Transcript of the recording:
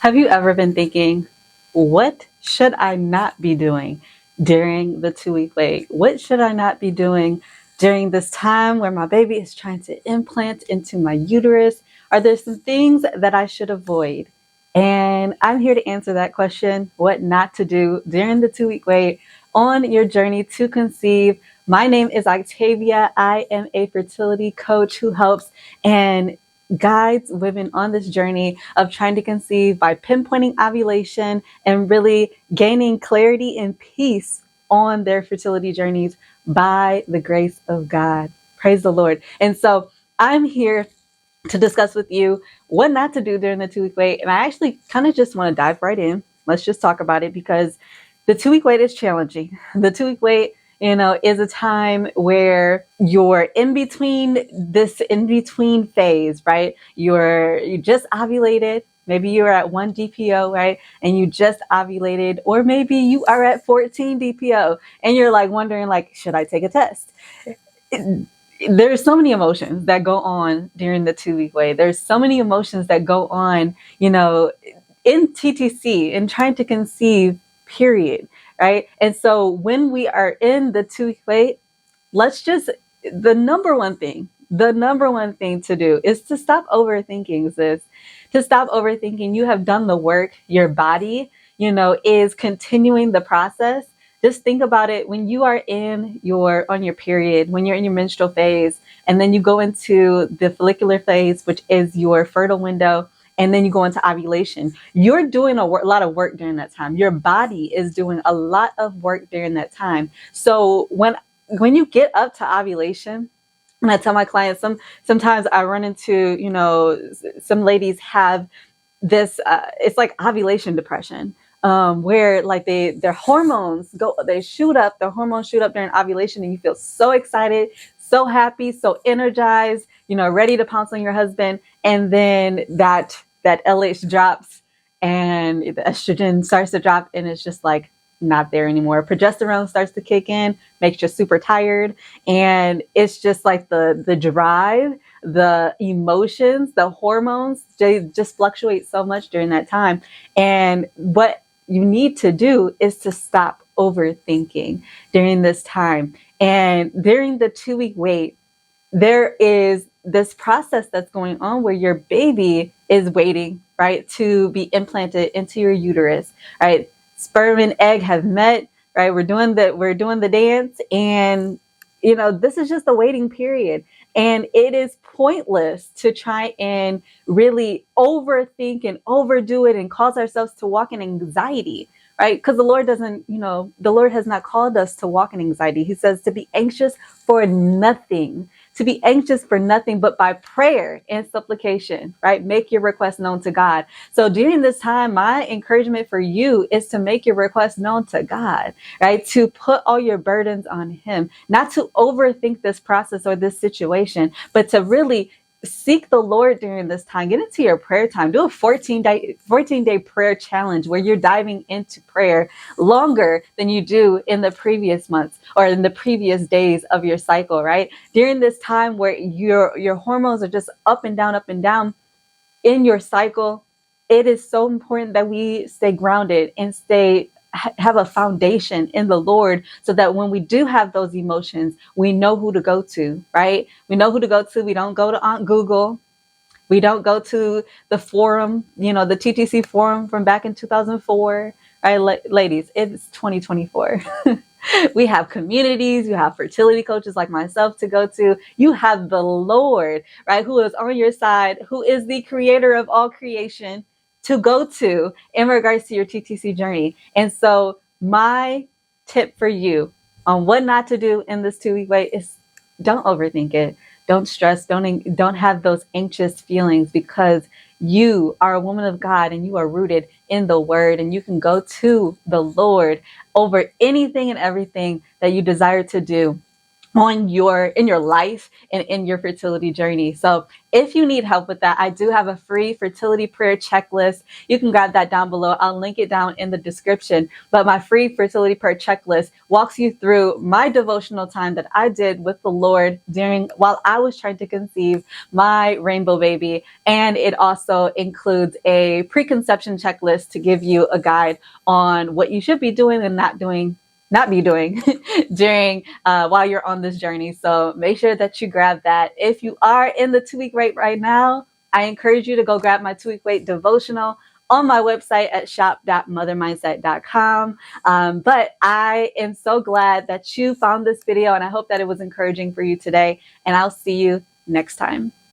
Have you ever been thinking, what should I not be doing during the 2 week wait? What should I not be doing during this time where my baby is trying to implant into my uterus? Are there some things that I should avoid? And I'm here to answer that question, what not to do during the 2 week wait on your journey to conceive. My name is Octavia. I am a fertility coach who helps and guides women on this journey of trying to conceive by pinpointing ovulation and really gaining clarity and peace on their fertility journeys by the grace of God. Praise the Lord. And so I'm here to discuss with you what not to do during the 2 week wait. And I actually kind of just want to dive right in. Let's just talk about it because the 2 week wait is challenging. The 2 week wait, is a time where you're in between phase, right? You just ovulated. Maybe you're at 1 DPO, right? And you just ovulated, or maybe you are at 14 DPO and you're like wondering, like, should I take a test? There's so many emotions that go on during the 2 week wait. There's so many emotions that go on, in TTC, in trying to conceive, period. Right. And so when we are in the 2 week wait, let's just, the number one thing to do is to stop overthinking, sis. To stop overthinking. You have done the work. Your body, is continuing the process. Just think about it when you are on your period, when you're in your menstrual phase, and then you go into the follicular phase, which is your fertile window, and then you go into ovulation. You're doing a lot of work during that time. Your body is doing a lot of work during that time. So when you get up to ovulation, and I tell my clients, sometimes I run into, some ladies have this, it's like ovulation depression, where like their hormones their hormones shoot up during ovulation, and you feel so excited, so happy, so energized, ready to pounce on your husband. And then that LH drops and the estrogen starts to drop, and it's just like not there anymore. Progesterone starts to kick in, makes you super tired. And it's just like the drive, the emotions, the hormones, they just fluctuate so much during that time. And what you need to do is to stop overthinking during this time. And during the 2 week wait, there is this process that's going on where your baby is waiting, right, to be implanted into your uterus, right? Sperm and egg have met, right? We're doing the dance, and this is just a waiting period. And it is pointless to try and really overthink and overdo it and cause ourselves to walk in anxiety, right? Because the Lord has not called us to walk in anxiety. He says to be anxious for nothing, but by prayer and supplication, right? Make your request known to God. So during this time, my encouragement for you is to make your request known to God, right? To put all your burdens on Him, not to overthink this process or this situation, but to really seek the Lord during this time. Get into your prayer time. Do a 14-day prayer challenge where you're diving into prayer longer than you do in the previous months or in the previous days of your cycle, right? During this time where your hormones are just up and down in your cycle, it is so important that we stay grounded and have a foundation in the Lord, so that when we do have those emotions, we know who to go to, right? We know who to go to. We don't go to Aunt Google. We don't go to the forum, the TTC forum from back in 2004, right? Ladies, it's 2024. We have communities, you have fertility coaches like myself to go to. You have the Lord, right, who is on your side, who is the creator of all creation, to go to in regards to your TTC journey. And so my tip for you on what not to do in this 2 week wait is don't overthink it. Don't stress. Don't have those anxious feelings, because you are a woman of God and you are rooted in the Word, and you can go to the Lord over anything and everything that you desire to do in your life and in your fertility journey. So if you need help with that, I do have a free fertility prayer checklist. You can grab that down below. I'll link it down in the description. But my free fertility prayer checklist walks you through my devotional time that I did with the Lord while I was trying to conceive my rainbow baby. And it also includes a preconception checklist to give you a guide on what you should be doing and not be doing during while you're on this journey. So make sure that you grab that. If you are in the 2-week wait right now, I encourage you to go grab my 2-week wait devotional on my website at shop.mothermindset.com. But I am so glad that you found this video, and I hope that it was encouraging for you today. And I'll see you next time.